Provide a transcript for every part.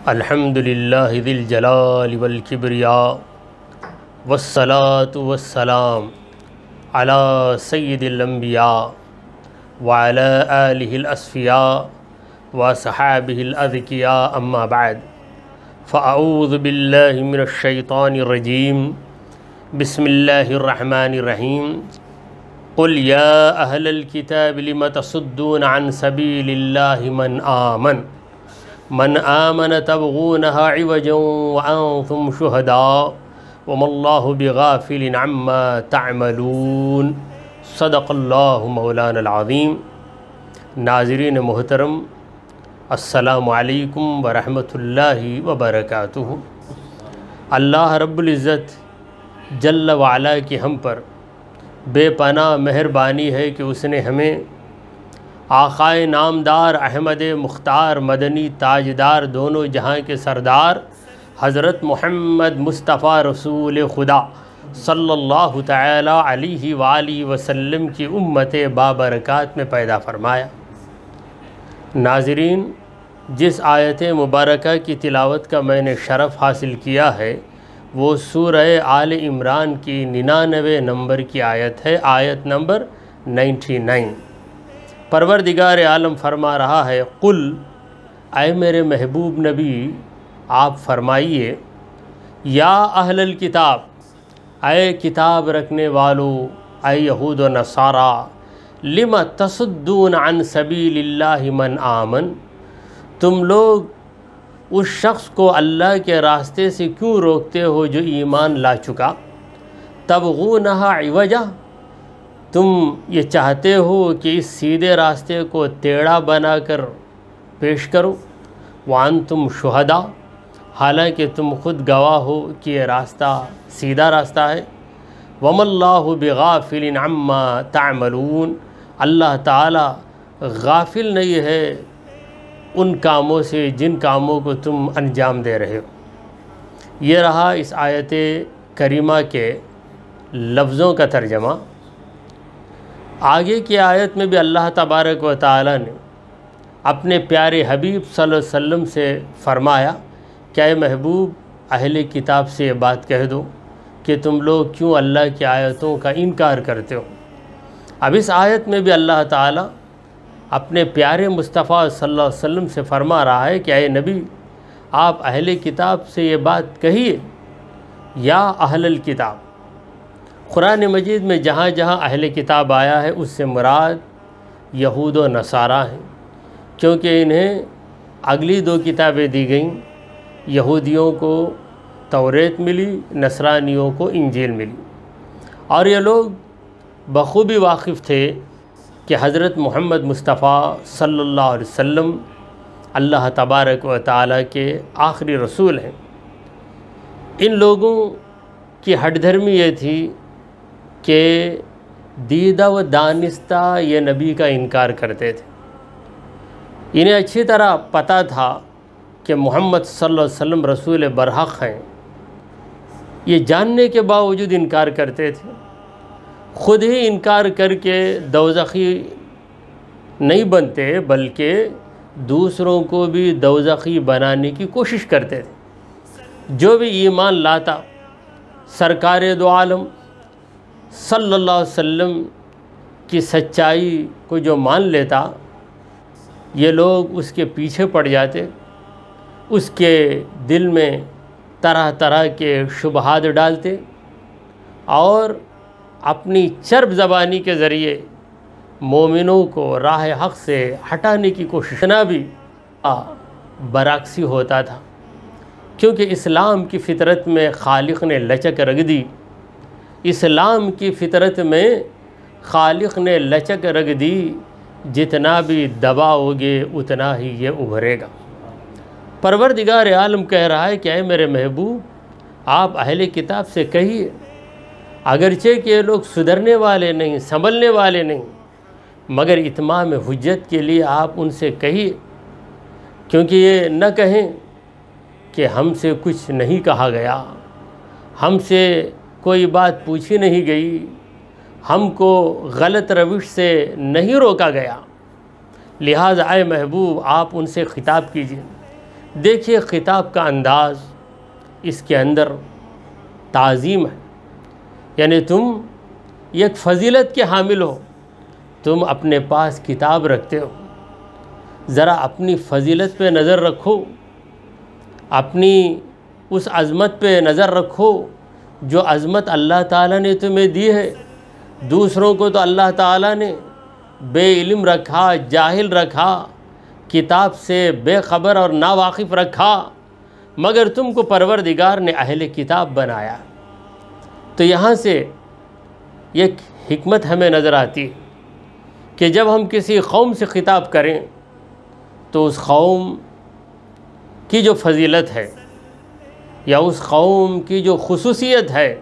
الحمد للہ ذی الجلال والکبریاء والصلاة والسلام علی سید الانبیاء وعلی آلہ الاسفیاء وصحابہ الاذکیاء اما بعد فاعوذ باللہ من الشیطان الرجیم بسم اللہ الرحمن الرحیم قل یا اہل الکتاب لم تصدون عن سبیل اللہ من آمن تبغونها عوجا وأنتم شهداء وما الله بغافل عما تعملون صدق اللہ مولانا العظیم۔ ناظرین محترم، السلام علیکم ورحمۃ اللہ وبرکاتہ۔ اللہ رب العزت جل وعلا کی ہم پر بے پناہ مہربانی ہے کہ اس نے ہمیں آقائے نامدار احمد مختار مدنی تاجدار دونوں جہاں کے سردار حضرت محمد مصطفیٰ رسول خدا صلی اللہ تعالی علیہ وآلہ وسلم کی امت بابرکات میں پیدا فرمایا۔ ناظرین، جس آیت مبارکہ کی تلاوت کا میں نے شرف حاصل کیا ہے وہ سورہ آل عمران کی 99 نمبر کی آیت ہے، آیت نمبر 99۔ پروردگار عالم فرما رہا ہے، قل، اے میرے محبوب نبی آپ فرمائیے، یا اہل الکتاب، اے کتاب رکھنے والو، اے یہود و نصارا، لم تصدون عن سبیل اللہ من آمن، تم لوگ اس شخص کو اللہ کے راستے سے کیوں روکتے ہو جو ایمان لا چکا؟ تبغونہا عوجا، تم یہ چاہتے ہو کہ اس سیدھے راستے کو ٹیڑھا بنا کر پیش کرو، وانتم شہداء، حالانکہ تم خود گواہ ہو کہ یہ راستہ سیدھا راستہ ہے۔ وما اللہ بغافل عما تعملون، اللہ تعالی غافل نہیں ہے ان کاموں سے جن کاموں کو تم انجام دے رہے ہو۔ یہ رہا اس آیت کریمہ کے لفظوں کا ترجمہ۔ آگے کی آیت میں بھی اللہ تبارک و تعالی نے اپنے پیارے حبیب صلی اللہ علیہ وسلم سے فرمایا کہ اے محبوب اہل کتاب سے یہ بات کہہ دو کہ تم لوگ کیوں اللہ کی آیتوں کا انکار کرتے ہو۔ اب اس آیت میں بھی اللہ تعالی اپنے پیارے مصطفیٰ صلی اللہ علیہ وسلم سے فرما رہا ہے کہ اے نبی آپ اہل کتاب سے یہ بات کہیے، یا اہل الکتاب۔ قرآن مجید میں جہاں جہاں اہل کتاب آیا ہے اس سے مراد یہود و نصارہ ہیں، کیونکہ انہیں اگلی دو کتابیں دی گئیں، یہودیوں کو توریت ملی، نصرانیوں کو انجیل ملی، اور یہ لوگ بخوبی واقف تھے کہ حضرت محمد مصطفیٰ صلی اللہ علیہ وسلم اللہ تبارک و تعالیٰ کے آخری رسول ہیں۔ ان لوگوں کی ہٹ دھرمی یہ تھی کہ دیدہ و دانستہ یہ نبی کا انکار کرتے تھے۔ انہیں اچھی طرح پتہ تھا کہ محمد صلی اللہ علیہ وسلم رسول برحق ہیں، یہ جاننے کے باوجود انکار کرتے تھے۔ خود ہی انکار کر کے دوزخی نہیں بنتے بلکہ دوسروں کو بھی دوزخی بنانے کی کوشش کرتے تھے۔ جو بھی ایمان لاتا سرکار دو عالم صلی اللہ علیہ وسلم کی سچائی کو جو مان لیتا، یہ لوگ اس کے پیچھے پڑ جاتے، اس کے دل میں طرح طرح کے شبہات ڈالتے اور اپنی چرب زبانی کے ذریعے مومنوں کو راہ حق سے ہٹانے کی کوشش نہ بھی برعکسی ہوتا تھا، کیونکہ اسلام کی فطرت میں خالق نے لچک رکھ دی، اسلام کی فطرت میں خالق نے لچک رکھ دی، جتنا بھی دباؤ گے اتنا ہی یہ ابھرے گا۔ پروردگار عالم کہہ رہا ہے کہ اے میرے محبوب آپ اہل کتاب سے کہیے، اگرچہ کہ یہ لوگ سدھرنے والے نہیں، سنبھلنے والے نہیں، مگر اتمام حجت کے لیے آپ ان سے کہیے، کیونکہ یہ نہ کہیں کہ ہم سے کچھ نہیں کہا گیا، ہم سے کوئی بات پوچھی نہیں گئی، ہم کو غلط روش سے نہیں روکا گیا، لہٰذا اے محبوب آپ ان سے خطاب کیجیے، دیکھیے خطاب کا انداز، اس کے اندر تعظیم ہے، یعنی تم ایک فضیلت کے حامل ہو، تم اپنے پاس کتاب رکھتے ہو، ذرا اپنی فضیلت پہ نظر رکھو، اپنی اس عظمت پہ نظر رکھو جو عظمت اللہ تعالیٰ نے تمہیں دی ہے۔ دوسروں کو تو اللہ تعالیٰ نے بے علم رکھا، جاہل رکھا، کتاب سے بے خبر اور ناواقف رکھا، مگر تم کو پروردگار نے اہل کتاب بنایا۔ تو یہاں سے ایک حکمت ہمیں نظر آتی ہے کہ جب ہم کسی قوم سے خطاب کریں تو اس قوم کی جو فضیلت ہے یا اس قوم کی جو خصوصیت ہے،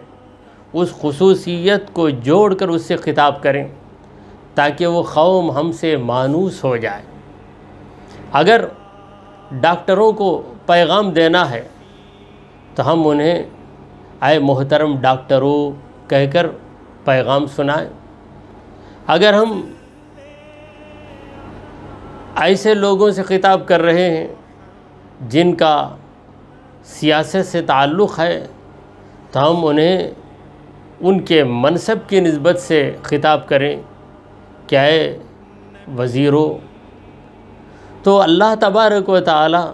اس خصوصیت کو جوڑ کر اس سے خطاب کریں تاکہ وہ قوم ہم سے مانوس ہو جائے۔ اگر ڈاکٹروں کو پیغام دینا ہے تو ہم انہیں اے محترم ڈاکٹروں کہہ کر پیغام سنائیں۔ اگر ہم ایسے لوگوں سے خطاب کر رہے ہیں جن کا سیاست سے تعلق ہے تو ہم انہیں ان کے منصب کی نسبت سے خطاب کریں کہ اے وزیروں۔ تو اللہ تبارک و تعالی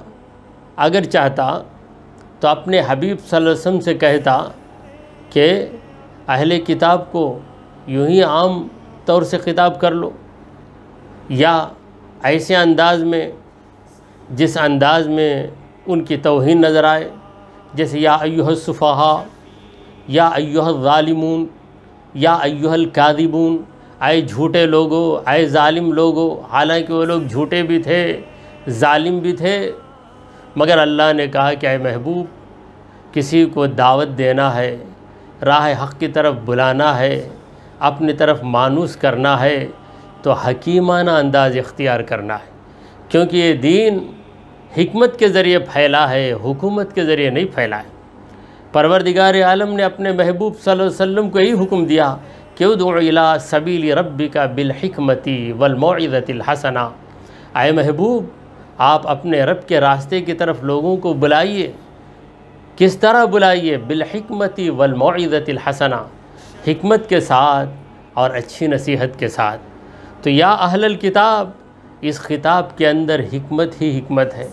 اگر چاہتا تو اپنے حبیب صلی اللہ علیہ وسلم سے کہتا کہ اہل کتاب کو یوں ہی عام طور سے خطاب کر لو، یا ایسے انداز میں جس انداز میں ان کی توہین نظر آئے، جیسے یا ایھا السفہاء، یا ایھا الظالمون، یا ایھا الکاذبون، اے جھوٹے لوگو، اے ظالم لوگو۔ حالانکہ وہ لوگ جھوٹے بھی تھے، ظالم بھی تھے، مگر اللہ نے کہا کہ اے محبوب، کسی کو دعوت دینا ہے، راہ حق کی طرف بلانا ہے، اپنی طرف مانوس کرنا ہے تو حکیمانہ انداز اختیار کرنا ہے، کیونکہ یہ دین حکمت کے ذریعے پھیلا ہے، حکومت کے ذریعے نہیں پھیلا ہے۔ پروردگار عالم نے اپنے محبوب صلی اللہ علیہ وسلم کو یہی حکم دیا کہ ادع الی سبیل ربک بالحکمۃ والموعظۃ الحسنہ۔ اے محبوب، آپ اپنے رب کے راستے کی طرف لوگوں کو بلائیے۔ کس طرح بلائیے؟ بالحکمۃ والموعظۃ الحسنہ، حکمت کے ساتھ اور اچھی نصیحت کے ساتھ۔ تو یا اہل الکتاب، اس خطاب کے اندر حکمت ہی حکمت ہے،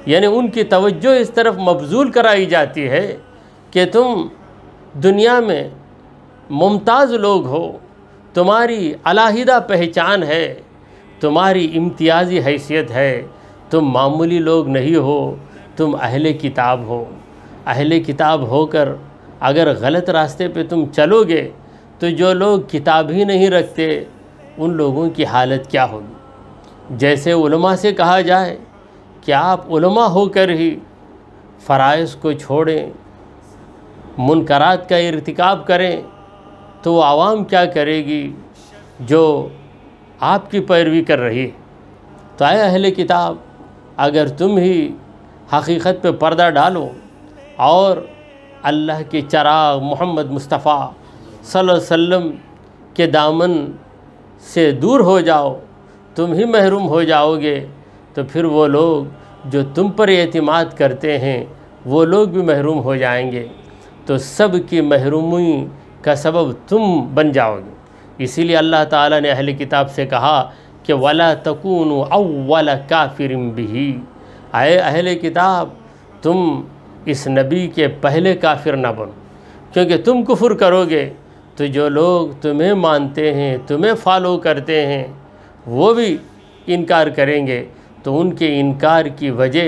یعنی ان کی توجہ اس طرف مبذول کرائی جاتی ہے کہ تم دنیا میں ممتاز لوگ ہو، تمہاری علیحدہ پہچان ہے، تمہاری امتیازی حیثیت ہے، تم معمولی لوگ نہیں ہو، تم اہل کتاب ہو۔ اہل کتاب ہو کر اگر غلط راستے پہ تم چلو گے تو جو لوگ کتاب ہی نہیں رکھتے ان لوگوں کی حالت کیا ہوگی؟ جیسے علماء سے کہا جائے کہ آپ علماء ہو کر ہی فرائض کو چھوڑیں، منکرات کا ارتکاب کریں، تو وہ عوام کیا کرے گی جو آپ کی پیروی کر رہی ہے؟ تو اے اہل کتاب، اگر تم ہی حقیقت پہ پردہ ڈالو اور اللہ کے چراغ محمد مصطفیٰ صلی اللہ علیہ وسلم کے دامن سے دور ہو جاؤ، تم ہی محروم ہو جاؤ گے، تو پھر وہ لوگ جو تم پر اعتماد کرتے ہیں وہ لوگ بھی محروم ہو جائیں گے، تو سب کی محرومی کا سبب تم بن جاؤ گے۔ اسی لیے اللہ تعالیٰ نے اہل کتاب سے کہا کہ وَلَا تَكُونُوا أَوَّلَ كَافِرٍ بِهِ، اے اہل کتاب تم اس نبی کے پہلے کافر نہ بنو، کیونکہ تم کفر کرو گے تو جو لوگ تمہیں مانتے ہیں، تمہیں فالو کرتے ہیں، وہ بھی انکار کریں گے، تو ان کے انکار کی وجہ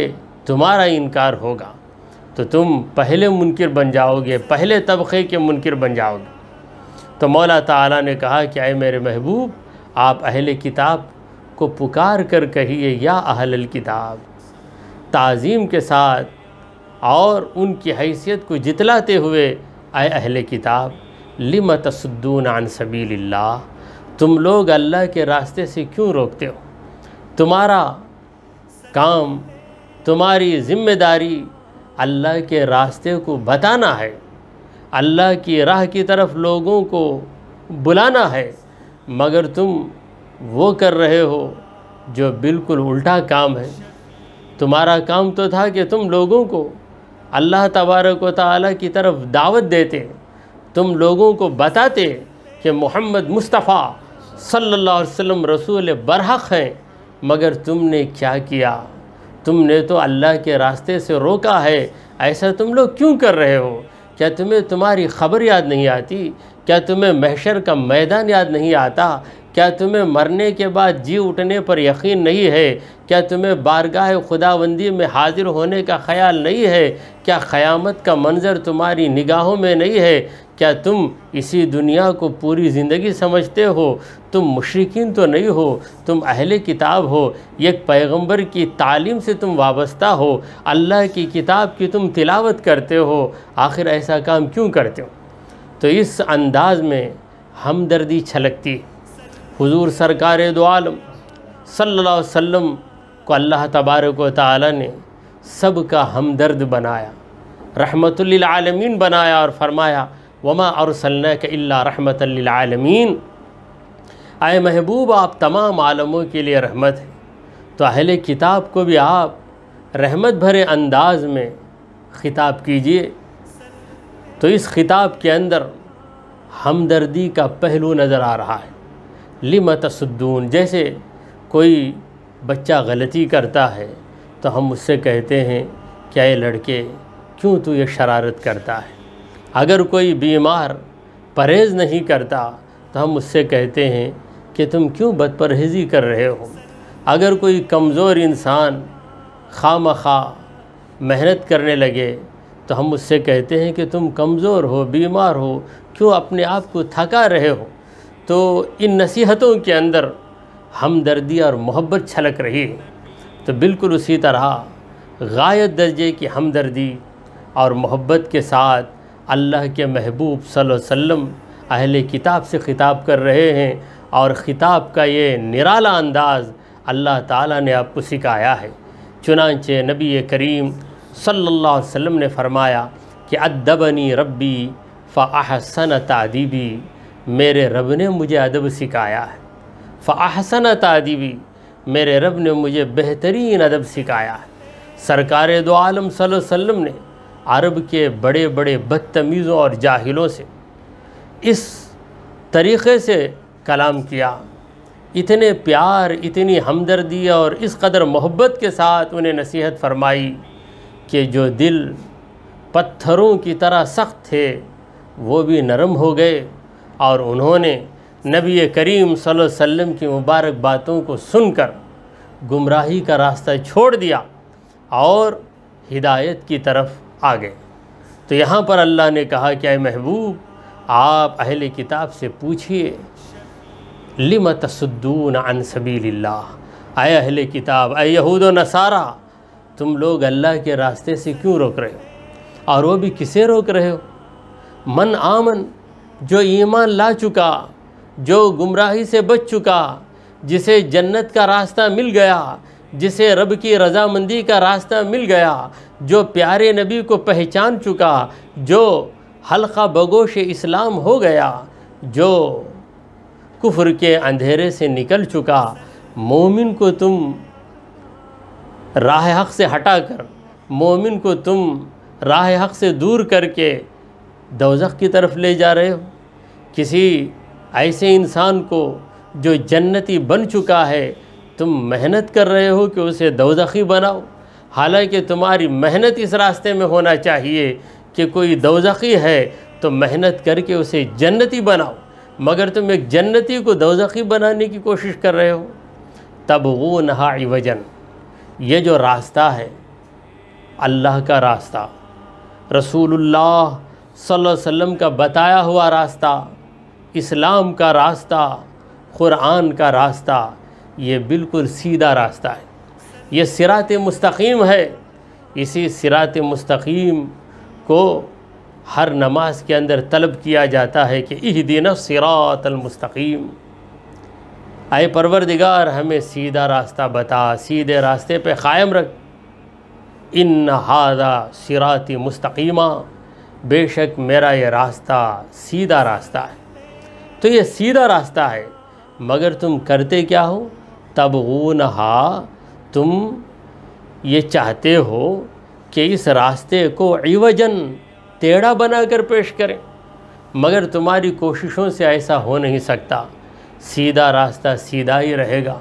تمہارا انکار ہوگا، تو تم پہلے منکر بن جاؤ گے، پہلے طبقے کے منکر بن جاؤ گے۔ تو مولا تعالیٰ نے کہا کہ اے میرے محبوب، آپ اہل کتاب کو پکار کر کہیے یا اہل الکتاب، تعظیم کے ساتھ اور ان کی حیثیت کو جتلاتے ہوئے، اے اہل کتاب لم تصدون عن سبیل اللہ، تم لوگ اللہ کے راستے سے کیوں روکتے ہو؟ تمہارا کام، تمہاری ذمہ داری اللہ کے راستے کو بتانا ہے، اللہ کی راہ کی طرف لوگوں کو بلانا ہے، مگر تم وہ کر رہے ہو جو بالکل الٹا کام ہے۔ تمہارا کام تو تھا کہ تم لوگوں کو اللہ تبارک و تعالیٰ کی طرف دعوت دیتے، تم لوگوں کو بتاتے کہ محمد مصطفیٰ صلی اللہ علیہ وسلم رسول برحق ہیں، مگر تم نے کیا کیا؟ تم نے تو اللہ کے راستے سے روکا ہے۔ ایسا تم لوگ کیوں کر رہے ہو؟ کیا تمہیں تمہاری خبر یاد نہیں آتی؟ کیا تمہیں محشر کا میدان یاد نہیں آتا؟ کیا تمہیں مرنے کے بعد جی اٹھنے پر یقین نہیں ہے؟ کیا تمہیں بارگاہ خداوندی میں حاضر ہونے کا خیال نہیں ہے؟ کیا قیامت کا منظر تمہاری نگاہوں میں نہیں ہے؟ کیا تم اسی دنیا کو پوری زندگی سمجھتے ہو؟ تم مشرکین تو نہیں ہو، تم اہل کتاب ہو، ایک پیغمبر کی تعلیم سے تم وابستہ ہو، اللہ کی کتاب کی تم تلاوت کرتے ہو، آخر ایسا کام کیوں کرتے ہو؟ تو اس انداز میں ہمدردی چھلکتی۔ حضور سرکار دو عالم صلی اللہ علیہ وسلم کو اللہ تبارک و تعالیٰ نے سب کا ہمدرد بنایا، رحمت للعالمین بنایا، اور فرمایا وما ارسلناک الا رحمت للعالمین، اے محبوب آپ تمام عالموں کے لیے رحمت ہیں۔ تو اہل کتاب کو بھی آپ رحمت بھرے انداز میں خطاب کیجئے۔ تو اس خطاب کے اندر ہمدردی کا پہلو نظر آ رہا ہے۔ لم تصدون، جیسے کوئی بچہ غلطی کرتا ہے تو ہم اس سے کہتے ہیں کہ اے لڑکے کیوں تو یہ شرارت کرتا ہے؟ اگر کوئی بیمار پرہیز نہیں کرتا تو ہم اس سے کہتے ہیں کہ تم کیوں بد پرہیزی کر رہے ہو؟ اگر کوئی کمزور انسان خواہ مخواہ محنت کرنے لگے تو ہم اس سے کہتے ہیں کہ تم کمزور ہو، بیمار ہو، کیوں اپنے آپ کو تھکا رہے ہو؟ تو ان نصیحتوں کے اندر ہمدردی اور محبت چھلک رہی ہے۔ تو بالکل اسی طرح غایت درجے کی ہمدردی اور محبت کے ساتھ اللہ کے محبوب صلی اللہ علیہ وسلم اہل کتاب سے خطاب کر رہے ہیں، اور خطاب کا یہ نرالا انداز اللہ تعالیٰ نے آپ کو سکھایا ہے۔ چنانچہ نبی کریم صلی اللہ علیہ وسلم نے فرمایا کہ ادبنی ربی فاحسن تعدیبی، میرے رب نے مجھے ادب سکھایا ہے۔ فاحسن تعدیبی، میرے رب نے مجھے بہترین ادب سکھایا ہے۔ سرکار دو عالم صلی اللہ علیہ وسلم نے عرب کے بڑے بڑے بدتمیزوں اور جاہلوں سے اس طریقے سے کلام کیا، اتنے پیار، اتنی ہمدردی اور اس قدر محبت کے ساتھ انہیں نصیحت فرمائی کہ جو دل پتھروں کی طرح سخت تھے وہ بھی نرم ہو گئے، اور انہوں نے نبی کریم صلی اللہ علیہ وسلم کی مبارک باتوں کو سن کر گمراہی کا راستہ چھوڑ دیا اور ہدایت کی طرف آ گئے۔ تو یہاں پر اللہ نے کہا کہ اے محبوب آپ اہل کتاب سے پوچھئے لم تصدون عن سبیل اللہ، اے اہل کتاب، اے یہود و نصارہ، تم لوگ اللہ کے راستے سے کیوں روک رہے ہو؟ اور وہ بھی کسے روک رہے ہو؟ من آمن، جو ایمان لا چکا، جو گمراہی سے بچ چکا، جسے جنت کا راستہ مل گیا، جسے رب کی رضامندی کا راستہ مل گیا، جو پیارے نبی کو پہچان چکا، جو حلقہ بگوش اسلام ہو گیا، جو کفر کے اندھیرے سے نکل چکا، مومن کو تم راہ حق سے ہٹا کر، مومن کو تم راہ حق سے دور کر کے دوزخ کی طرف لے جا رہے ہو۔ کسی ایسے انسان کو جو جنتی بن چکا ہے تم محنت کر رہے ہو کہ اسے دوزخی بناؤ، حالانکہ تمہاری محنت اس راستے میں ہونا چاہیے کہ کوئی دوزخی ہے تو محنت کر کے اسے جنتی بناؤ، مگر تم ایک جنتی کو دوزخی بنانے کی کوشش کر رہے ہو۔ تبغونہا عوجا، یہ جو راستہ ہے اللہ کا راستہ، رسول اللہ صلی اللہ علیہ وسلم کا بتایا ہوا راستہ، اسلام کا راستہ، قرآن کا راستہ، یہ بالکل سیدھا راستہ ہے، یہ صراط مستقیم ہے۔ اسی صراط مستقیم کو ہر نماز کے اندر طلب کیا جاتا ہے کہ اہدنا الصراط المستقیم، اے پروردگار ہمیں سیدھا راستہ بتا، سیدھے راستے پہ قائم رکھ۔ ان ھذا صراطی مستقیما، بے شک میرا یہ راستہ سیدھا راستہ ہے۔ تو یہ سیدھا راستہ ہے، مگر تم کرتے کیا ہو؟ تبغونہا، تم یہ چاہتے ہو کہ اس راستے کو عوجن ٹیڑھا بنا کر پیش کریں، مگر تمہاری کوششوں سے ایسا ہو نہیں سکتا۔ سیدھا راستہ سیدھا ہی رہے گا،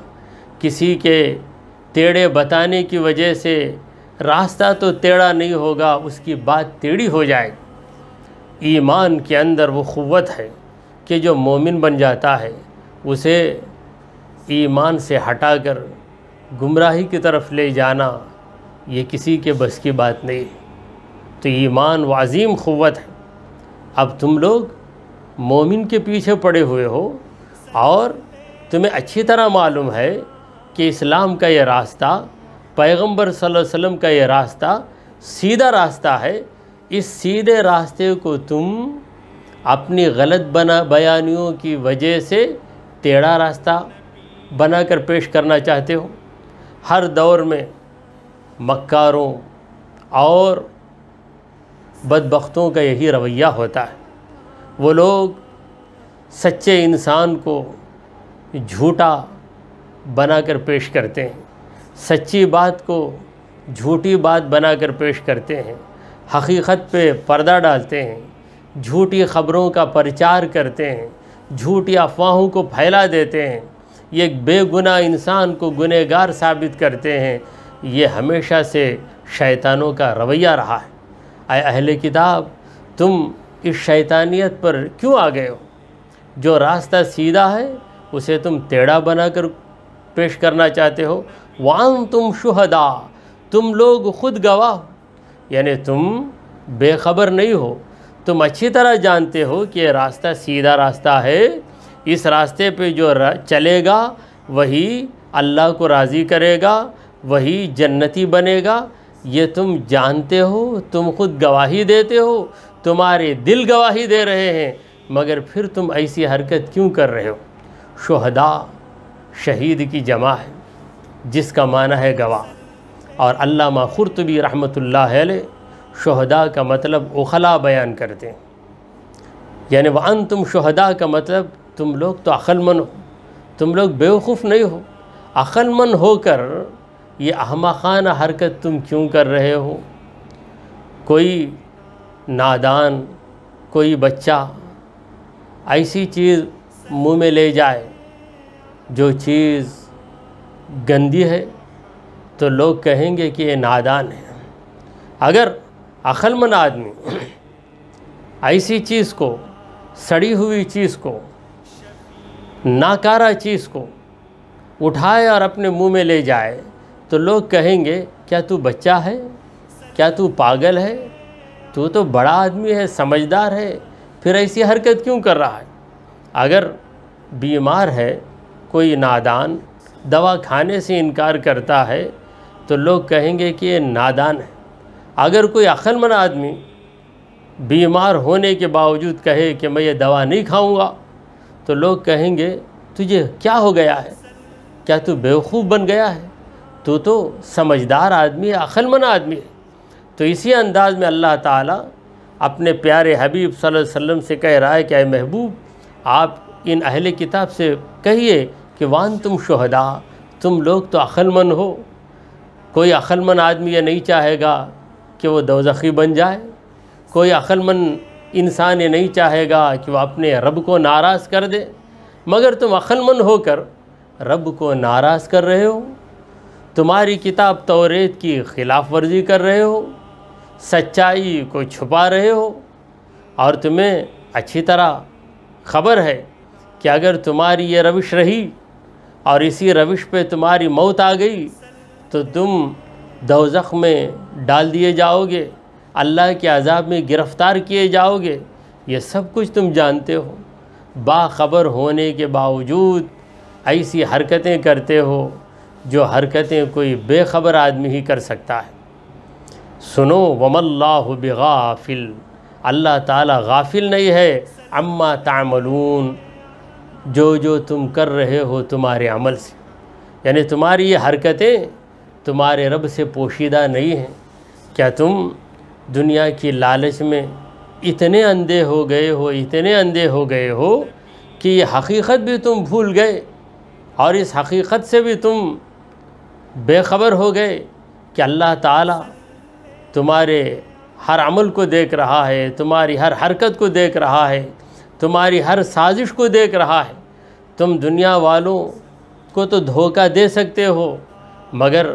کسی کے ٹیڑھے بتانے کی وجہ سے راستہ تو ٹیڑھا نہیں ہوگا، اس کی بات ٹیڑھی ہو جائے گی۔ ایمان کے اندر وہ قوت ہے کہ جو مومن بن جاتا ہے اسے ایمان سے ہٹا کر گمراہی کی طرف لے جانا یہ کسی کے بس کی بات نہیں ہے۔ تو ایمان وہ عظیم قوت ہے۔ اب تم لوگ مومن کے پیچھے پڑے ہوئے ہو اور تمہیں اچھی طرح معلوم ہے کہ اسلام کا یہ راستہ، پیغمبر صلی اللہ علیہ وسلم کا یہ راستہ سیدھا راستہ ہے۔ اس سیدھے راستے کو تم اپنی غلط بیانیوں کی وجہ سے ٹیڑھا راستہ بنا کر پیش کرنا چاہتے ہو۔ ہر دور میں مکاروں اور بدبختوں کا یہی رویہ ہوتا ہے۔ وہ لوگ سچے انسان کو جھوٹا بنا کر پیش کرتے ہیں، سچی بات کو جھوٹی بات بنا کر پیش کرتے ہیں، حقیقت پہ پردہ ڈالتے ہیں، جھوٹی خبروں کا پرچار کرتے ہیں، جھوٹی افواہوں کو پھیلا دیتے ہیں، یہ بے گناہ انسان کو گنہگار ثابت کرتے ہیں۔ یہ ہمیشہ سے شیطانوں کا رویہ رہا ہے۔ اے اہل کتاب، تم اس شیطانیت پر کیوں آ گئے ہو؟ جو راستہ سیدھا ہے اسے تم ٹیڑھا بنا کر پیش کرنا چاہتے ہو۔ وَأَنْتُمْ شُهَدَاء، تم لوگ خود گواہ ہو، یعنی تم بے خبر نہیں ہو، تم اچھی طرح جانتے ہو کہ یہ راستہ سیدھا راستہ ہے۔ اس راستے پہ جو چلے گا وہی اللہ کو راضی کرے گا، وہی جنتی بنے گا۔ یہ تم جانتے ہو، تم خود گواہی دیتے ہو، تمہارے دل گواہی دے رہے ہیں، مگر پھر تم ایسی حرکت کیوں کر رہے ہو؟ شہداء شہید کی جمع ہے جس کا معنی ہے گواہ، اور علامہ قرطبی رحمۃ اللہ علیہ شہداء کا مطلب اخلا بیان کرتے ہیں، یعنی وَأَنْتُمْ شُهَدَاء کا مطلب تم لوگ تو عقل مند ہو، تم لوگ بیوقوف نہیں ہو۔ عقل مند ہو کر یہ احمقانہ حرکت تم کیوں کر رہے ہو؟ کوئی نادان، کوئی بچہ ایسی چیز منہ میں لے جائے جو چیز گندی ہے تو لوگ کہیں گے کہ یہ نادان ہے۔ اگر عقل مند آدمی ایسی چیز کو، سڑی ہوئی چیز کو، ناکارہ چیز کو اٹھائے اور اپنے منہ میں لے جائے تو لوگ کہیں گے کیا تو بچہ ہے؟ کیا تو پاگل ہے؟ تو تو بڑا آدمی ہے، سمجھدار ہے، پھر ایسی حرکت کیوں کر رہا ہے؟ اگر بیمار ہے کوئی نادان، دوا کھانے سے انکار کرتا ہے تو لوگ کہیں گے کہ یہ نادان ہے۔ اگر کوئی عقل مند آدمی بیمار ہونے کے باوجود کہے کہ میں یہ دوا نہیں کھاؤں گا تو لوگ کہیں گے تجھے کیا ہو گیا ہے؟ کیا تو بیوقوف بن گیا ہے؟ تو سمجھدار آدمی ہے، عقل مند آدمی ہے۔ تو اسی انداز میں اللہ تعالیٰ اپنے پیارے حبیب صلی اللہ علیہ وسلم سے کہہ رہا ہے کہ اے محبوب، آپ ان اہل کتاب سے کہیے کہ وَأَنْتُمْ شُهَدَاء، تم لوگ تو عقل مند ہو۔ کوئی عقل مند آدمی یہ نہیں چاہے گا کہ وہ دوزخی بن جائے، کوئی عقل مند انسان یہ نہیں چاہے گا کہ وہ اپنے رب کو ناراض کر دے، مگر تم عقل مند ہو کر رب کو ناراض کر رہے ہو، تمہاری کتاب توریت کی خلاف ورزی کر رہے ہو، سچائی کو چھپا رہے ہو، اور تمہیں اچھی طرح خبر ہے کہ اگر تمہاری یہ روش رہی اور اسی روش پہ تمہاری موت آ گئی تو تم دوزخ میں ڈال دیے جاؤ گے، اللہ کے عذاب میں گرفتار کیے جاؤ گے۔ یہ سب کچھ تم جانتے ہو، باخبر ہونے کے باوجود ایسی حرکتیں کرتے ہو جو حرکتیں کوئی بے خبر آدمی ہی کر سکتا ہے۔ سنو وَمَا اللَّهُ بِغَافِلٍ، اللہ تعالیٰ غافل نہیں ہے عَمَّا تَعْمَلُونَ، جو تم کر رہے ہو تمہارے عمل سے، یعنی تمہاری یہ حرکتیں تمہارے رب سے پوشیدہ نہیں ہیں۔ کیا تم دنیا کی لالچ میں اتنے اندھے ہو گئے ہو کہ یہ حقیقت بھی تم بھول گئے، اور اس حقیقت سے بھی تم بے خبر ہو گئے کہ اللہ تعالیٰ تمہارے ہر عمل کو دیکھ رہا ہے، تمہاری ہر حرکت کو دیکھ رہا ہے، تمہاری ہر سازش کو دیکھ رہا ہے۔ تم دنیا والوں کو تو دھوکہ دے سکتے ہو مگر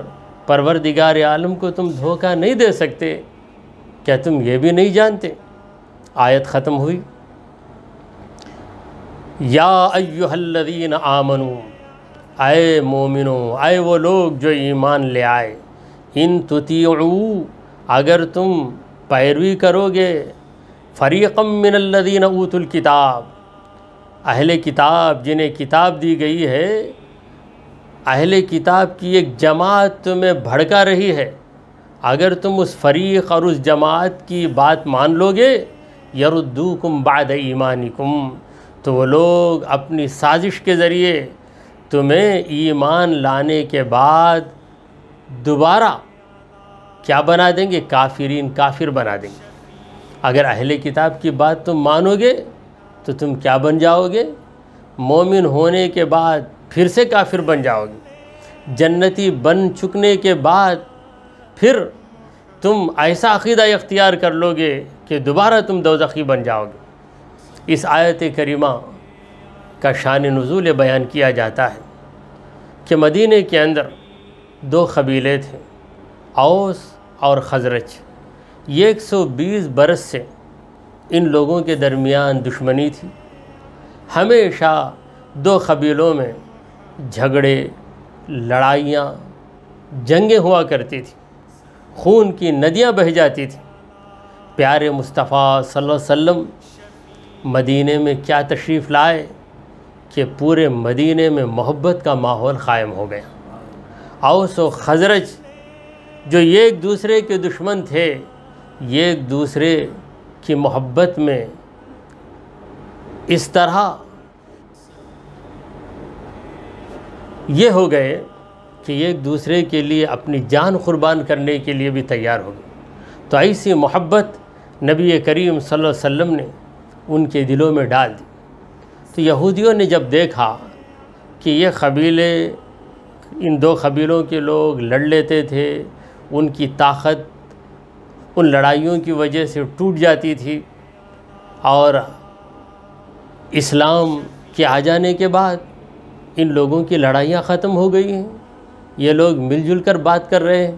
پروردگار عالم کو تم دھوکہ نہیں دے سکتے، کیا تم یہ بھی نہیں جانتے؟ آیت ختم ہوئی، یا ایھا الذین آمنوا، اے مومنو، اے وہ لوگ جو ایمان لے آئے، ان تطیعوا، اگر تم پیروی کرو گے، فریقا من الذین اوتوا الکتاب، اہل کتاب جنہیں کتاب دی گئی ہے، اہل کتاب کی ایک جماعت تمہیں بھڑکا رہی ہے، اگر تم اس فریق اور اس جماعت کی بات مان لو گے، یردوکم بعد ایمانکم، تو وہ لوگ اپنی سازش کے ذریعے تمہیں ایمان لانے کے بعد دوبارہ کیا بنا دیں گے؟ کافرین، کافر بنا دیں گے۔ اگر اہل کتاب کی بات تم مانو گے تو تم کیا بن جاؤ گے؟ مومن ہونے کے بعد پھر سے کافر بن جاؤ گے، جنتی بن چکنے کے بعد پھر تم ایسا عقیدہ اختیار کر لو گے کہ دوبارہ تم دوزخی بن جاؤ گے۔ اس آیت کریمہ کا شان نزول بیان کیا جاتا ہے کہ مدینے کے اندر دو قبیلے تھے، اوس اور خزرج۔ یہ 120 برس سے ان لوگوں کے درمیان دشمنی تھی، ہمیشہ دو قبیلوں میں جھگڑے، لڑائیاں، جنگیں ہوا کرتی تھیں، خون کی ندیاں بہہ جاتی تھیں۔ پیارے مصطفیٰ صلی اللہ علیہ وسلم مدینے میں کیا تشریف لائے کہ پورے مدینے میں محبت کا ماحول قائم ہو گیا۔ اوس و خزرج جو ایک دوسرے کے دشمن تھے، یہ ایک دوسرے کی محبت میں اس طرح یہ ہو گئے کہ ایک دوسرے کے لیے اپنی جان قربان کرنے کے لیے بھی تیار ہو گئے۔ تو ایسی محبت نبی کریم صلی اللہ علیہ وسلم نے ان کے دلوں میں ڈال دی۔ تو یہودیوں نے جب دیکھا کہ یہ قبیلے، ان دو قبیلوں کے لوگ لڑ لیتے تھے، ان کی طاقت ان لڑائیوں کی وجہ سے ٹوٹ جاتی تھی، اور اسلام کے آ جانے کے بعد ان لوگوں کی لڑائیاں ختم ہو گئی ہیں، یہ لوگ مل جل کر بات کر رہے ہیں۔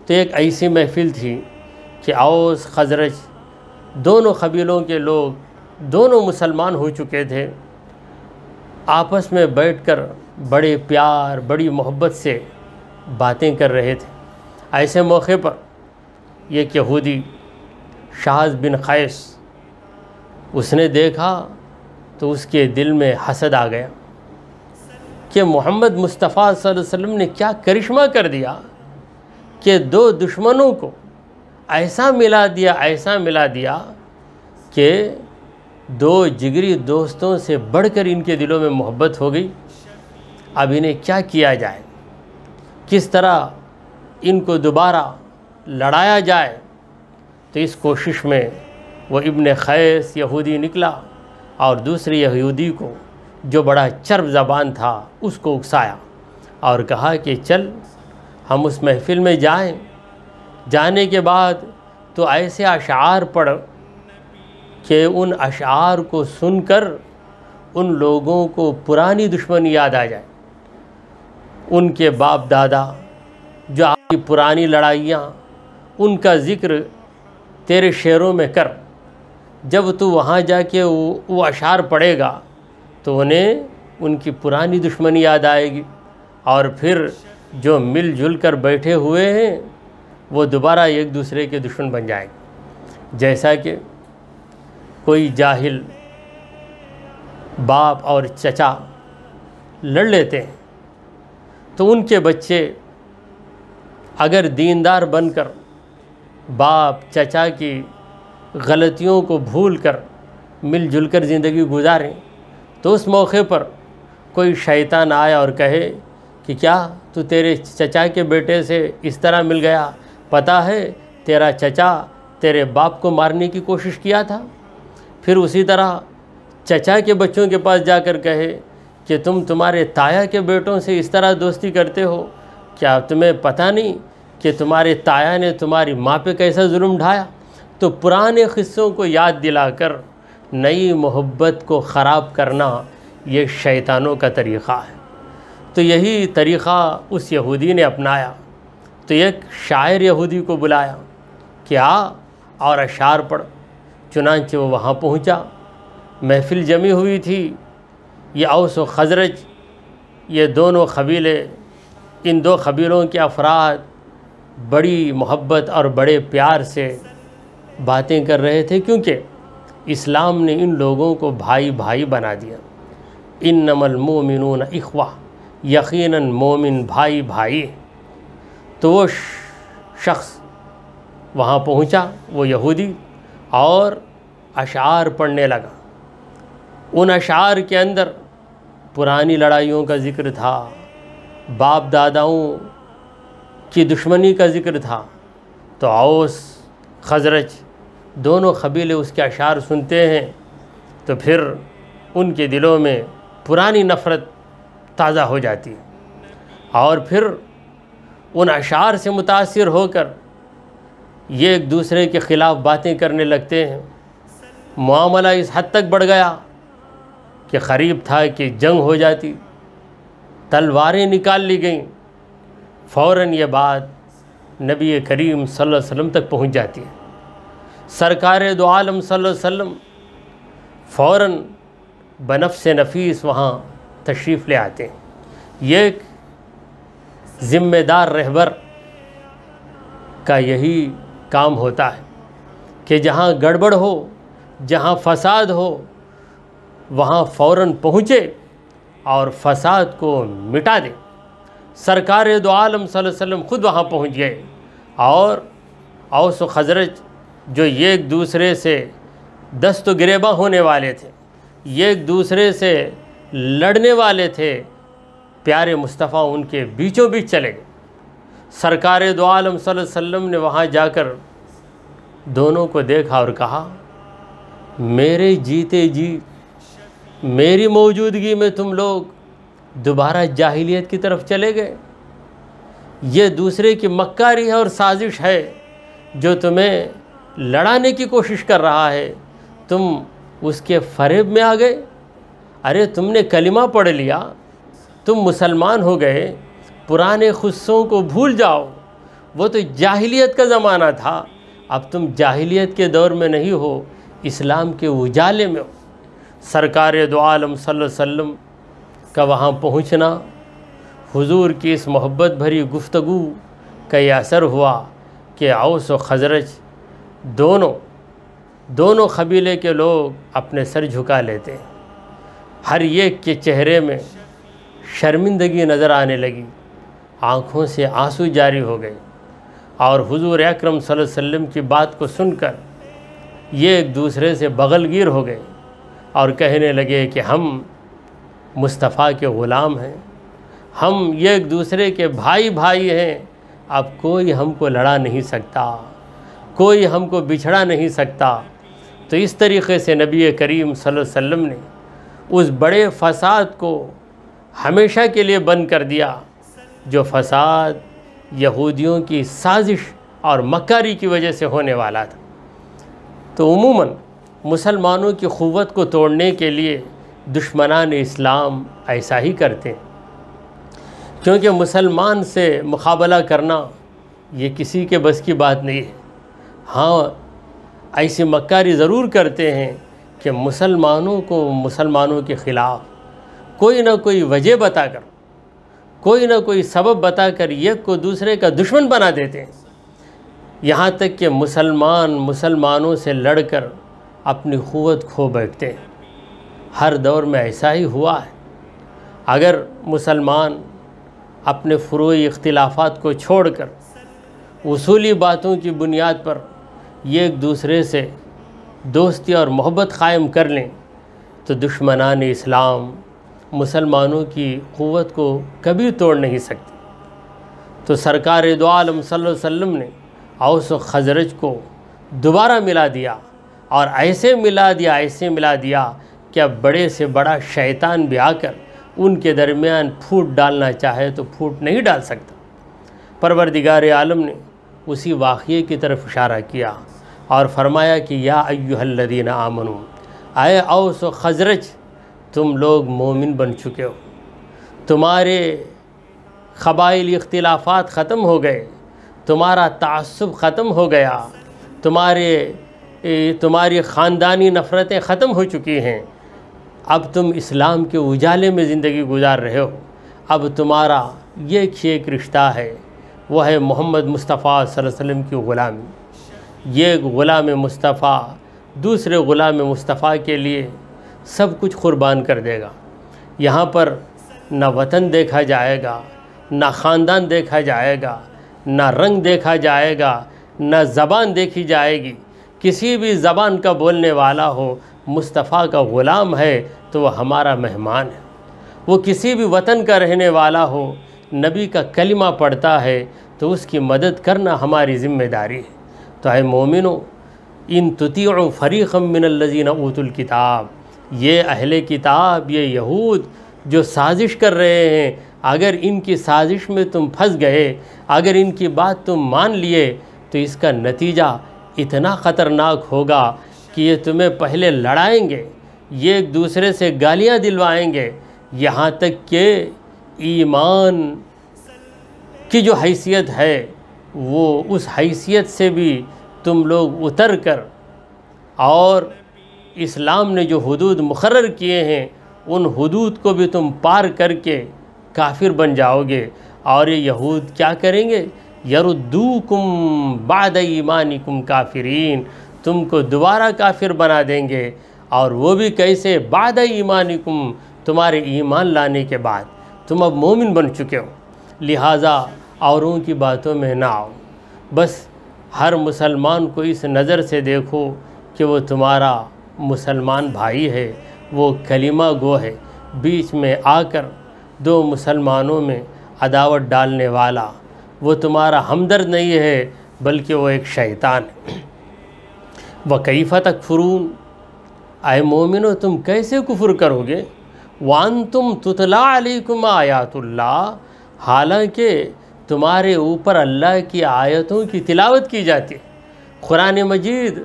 تو ایک ایسی محفل تھی کہ اوس خزرج دونوں قبیلوں کے لوگ، دونوں مسلمان ہو چکے تھے، آپس میں بیٹھ کر بڑے پیار، بڑی محبت سے باتیں کر رہے تھے۔ ایسے موقع پر ایک یہودی شاذ بن قیس، اس نے دیکھا تو اس کے دل میں حسد آ گیا کہ محمد مصطفیٰ صلی اللہ علیہ وسلم نے کیا کرشمہ کر دیا کہ دو دشمنوں کو ایسا ملا دیا، ایسا ملا دیا کہ دو جگری دوستوں سے بڑھ کر ان کے دلوں میں محبت ہو گئی۔ اب انہیں کیا کیا جائے، کس طرح ان کو دوبارہ لڑایا جائے؟ تو اس کوشش میں وہ ابن قیس یہودی نکلا اور دوسرے یہودی کو، جو بڑا چرب زبان تھا، اس کو اکسایا اور کہا کہ چل ہم اس محفل میں جائیں۔ جانے کے بعد تو ایسے اشعار پڑھ کہ ان اشعار کو سن کر ان لوگوں کو پرانی دشمنی یاد آ جائے، ان کے باپ دادا، جو آپ کی پرانی لڑائیاں، ان کا ذکر تیرے شعروں میں کر۔ جب تو وہاں جا کے وہ اشعار پڑھے گا تو انہیں ان کی پرانی دشمنی یاد آئے گی، اور پھر جو مل جل کر بیٹھے ہوئے ہیں وہ دوبارہ ایک دوسرے کے دشمن بن جائیں گے۔ جیسا کہ کوئی جاہل باپ اور چچا لڑ لیتے ہیں تو ان کے بچے اگر دیندار بن کر باپ چچا کی غلطیوں کو بھول کر مل جل کر زندگی گزاریں، تو اس موقع پر کوئی شیطان آئے اور کہے کہ کیا تو تیرے چچا کے بیٹے سے اس طرح مل گیا، پتہ ہے تیرا چچا تیرے باپ کو مارنے کی کوشش کیا تھا۔ پھر اسی طرح چچا کے بچوں کے پاس جا کر کہے کہ تم تمہارے تایا کے بیٹوں سے اس طرح دوستی کرتے ہو، کیا تمہیں پتہ نہیں کہ تمہارے تایا نے تمہاری ماں پہ کیسا ظلم ڈھایا، تو پرانے قصوں کو یاد دلا کر نئی محبت کو خراب کرنا یہ شیطانوں کا طریقہ ہے۔ تو یہی طریقہ اس یہودی نے اپنایا۔ تو ایک شاعر یہودی کو بلایا کہ آ اور اشعار پڑھ۔ چنانچہ وہ وہاں پہنچا، محفل جمی ہوئی تھی۔ یہ اوس و خزرج، یہ دونوں قبیلے، ان دو قبیلوں کے افراد بڑی محبت اور بڑے پیار سے باتیں کر رہے تھے، کیونکہ اسلام نے ان لوگوں کو بھائی بھائی بنا دیا۔ انما المؤمنون اخوہ، یقیناً مومن بھائی بھائی۔ تو وہ شخص وہاں پہنچا، وہ یہودی، اور اشعار پڑھنے لگا۔ ان اشعار کے اندر پرانی لڑائیوں کا ذکر تھا، باپ داداؤں کی دشمنی کا ذکر تھا۔ تو اوس خزرج دونوں قبیلے اس کے اشعار سنتے ہیں تو پھر ان کے دلوں میں پرانی نفرت تازہ ہو جاتی ہے، اور پھر ان اشعار سے متاثر ہو کر یہ ایک دوسرے کے خلاف باتیں کرنے لگتے ہیں۔ معاملہ اس حد تک بڑھ گیا کہ قریب تھا کہ جنگ ہو جاتی، تلواریں نکال لی گئیں۔ فوراً یہ بات نبی کریم صلی اللہ علیہ وسلم تک پہنچ جاتی ہے۔ سرکار دو عالم صلی اللہ علیہ وسلم فوراً بنفس نفیس وہاں تشریف لے آتے ہیں۔ یہ ایک ذمہ دار رہبر کا یہی کام ہوتا ہے کہ جہاں گڑبڑ ہو، جہاں فساد ہو، وہاں فوراً پہنچے اور فساد کو مٹا دے۔ سرکار دو عالم صلی اللہ علیہ وسلم خود وہاں پہنچ گئے، اور اوس و خزرج جو ایک دوسرے سے دست و گریباں ہونے والے تھے، ایک دوسرے سے لڑنے والے تھے، پیارے مصطفیٰ ان کے بیچوں بیچ چلے گئے۔ سرکار دو عالم صلی اللہ علیہ وسلم نے وہاں جا کر دونوں کو دیکھا اور کہا، میرے جیتے جی میری موجودگی میں تم لوگ دوبارہ جاہلیت کی طرف چلے گئے۔ یہ دوسرے کی مکاری ہے اور سازش ہے جو تمہیں لڑانے کی کوشش کر رہا ہے، تم اس کے فریب میں آ گئے۔ ارے تم نے کلمہ پڑھ لیا، تم مسلمان ہو گئے، پرانے قصوں کو بھول جاؤ۔ وہ تو جاہلیت کا زمانہ تھا، اب تم جاہلیت کے دور میں نہیں ہو، اسلام کے اجالے میں ہو۔ سرکار دو عالم صلی اللہ علیہ وسلم کا وہاں پہنچنا، حضور کی اس محبت بھری گفتگو کا یہ اثر ہوا کہ اوس و خزرج دونوں قبیلے کے لوگ اپنے سر جھکا لیتے ہیں۔ ہر ایک کے چہرے میں شرمندگی نظر آنے لگی، آنکھوں سے آنسو جاری ہو گئے، اور حضور اکرم صلی اللہ علیہ وسلم کی بات کو سن کر یہ ایک دوسرے سے بغل گیر ہو گئے اور کہنے لگے کہ ہم مصطفیٰ کے غلام ہیں، ہم ایک دوسرے کے بھائی بھائی ہیں، اب کوئی ہم کو لڑا نہیں سکتا، کوئی ہم کو بچھڑا نہیں سکتا۔ تو اس طریقے سے نبی کریم صلی اللہ علیہ وسلم نے اس بڑے فساد کو ہمیشہ کے لیے بند کر دیا، جو فساد یہودیوں کی سازش اور مکاری کی وجہ سے ہونے والا تھا۔ تو عموماً مسلمانوں کی قوت کو توڑنے کے لیے دشمنان اسلام ایسا ہی کرتے ہیں، کیونکہ مسلمان سے مقابلہ کرنا یہ کسی کے بس کی بات نہیں ہے۔ ہاں ایسی مکاری ضرور کرتے ہیں کہ مسلمانوں کے خلاف کوئی نہ کوئی وجہ بتا کر، کوئی نہ کوئی سبب بتا کر ایک کو دوسرے کا دشمن بنا دیتے ہیں، یہاں تک کہ مسلمانوں سے لڑ کر اپنی قوت کھو بیٹھتے ہیں۔ ہر دور میں ایسا ہی ہوا ہے۔ اگر مسلمان اپنے فروعی اختلافات کو چھوڑ کر اصولی باتوں کی بنیاد پر یہ ایک دوسرے سے دوستی اور محبت قائم کر لیں تو دشمنان اسلام مسلمانوں کی قوت کو کبھی توڑ نہیں سکتے۔ تو سرکار دو عالم صلی اللہ علیہ وسلم نے اوس و خزرج کو دوبارہ ملا دیا، اور ایسے ملا دیا کہ اب بڑے سے بڑا شیطان بھی آ کر ان کے درمیان پھوٹ ڈالنا چاہے تو پھوٹ نہیں ڈال سکتا۔ پروردگار عالم نے اسی واقعے کی طرف اشارہ کیا اور فرمایا کہ یا ایھا الذین آمنوا، اے اوس و خزرج تم لوگ مومن بن چکے ہو، تمہارے قبائلی اختلافات ختم ہو گئے، تمہارا تعصب ختم ہو گیا، تمہاری خاندانی نفرتیں ختم ہو چکی ہیں، اب تم اسلام کے اجالے میں زندگی گزار رہے ہو، اب تمہارا ایک رشتہ ہے، وہ ہے محمد مصطفیٰ صلی اللہ علیہ وسلم کی غلامی۔ یہ غلام مصطفیٰ دوسرے غلام مصطفیٰ کے لیے سب کچھ قربان کر دے گا۔ یہاں پر نہ وطن دیکھا جائے گا، نہ خاندان دیکھا جائے گا، نہ رنگ دیکھا جائے گا، نہ زبان دیکھی جائے گی۔ کسی بھی زبان کا بولنے والا ہو، مصطفیٰ کا غلام ہے تو وہ ہمارا مہمان ہے۔ وہ کسی بھی وطن کا رہنے والا ہو، نبی کا کلمہ پڑھتا ہے تو اس کی مدد کرنا ہماری ذمہ داری ہے۔ تو اے مومنو، ان تطیعوا فریقا من الذین اوتوا الکتاب، یہ اہل کتاب، یہ یہود جو سازش کر رہے ہیں، اگر ان کی سازش میں تم پھنس گئے، اگر ان کی بات تم مان لیے تو اس کا نتیجہ اتنا خطرناک ہوگا کہ یہ تمہیں پہلے لڑائیں گے، یہ ایک دوسرے سے گالیاں دلوائیں گے، یہاں تک کہ ایمان کی جو حیثیت ہے وہ اس حیثیت سے بھی تم لوگ اتر کر اور اسلام نے جو حدود مقرر کیے ہیں ان حدود کو بھی تم پار کر کے کافر بن جاؤ گے۔ اور یہ یہود کیا کریں گے؟ یردوکم بعد ایمانکم کافرین، تم کو دوبارہ کافر بنا دیں گے، اور وہ بھی کیسے؟ بعد ایمانکم، تمہارے ایمان لانے کے بعد، تم اب مومن بن چکے ہو، لہٰذا اوروں کی باتوں میں نہ آؤ، بس ہر مسلمان کو اس نظر سے دیکھو کہ وہ تمہارا مسلمان بھائی ہے، وہ کلمہ گو ہے، بیچ میں آ کر دو مسلمانوں میں عداوت ڈالنے والا وہ تمہارا ہمدرد نہیں ہے بلکہ وہ ایک شیطان ہے۔ وَكَيْفَ تَكْفُرُونَ، اے مومنو تم کیسے کفر کرو گے؟ وَأَنْتُمْ تُتْلَىٰ عَلَيْكُمْ آیاتُ اللّہ، حالانکہ تمہارے اوپر اللہ کی آیتوں کی تلاوت کی جاتی ہے، قرآن مجید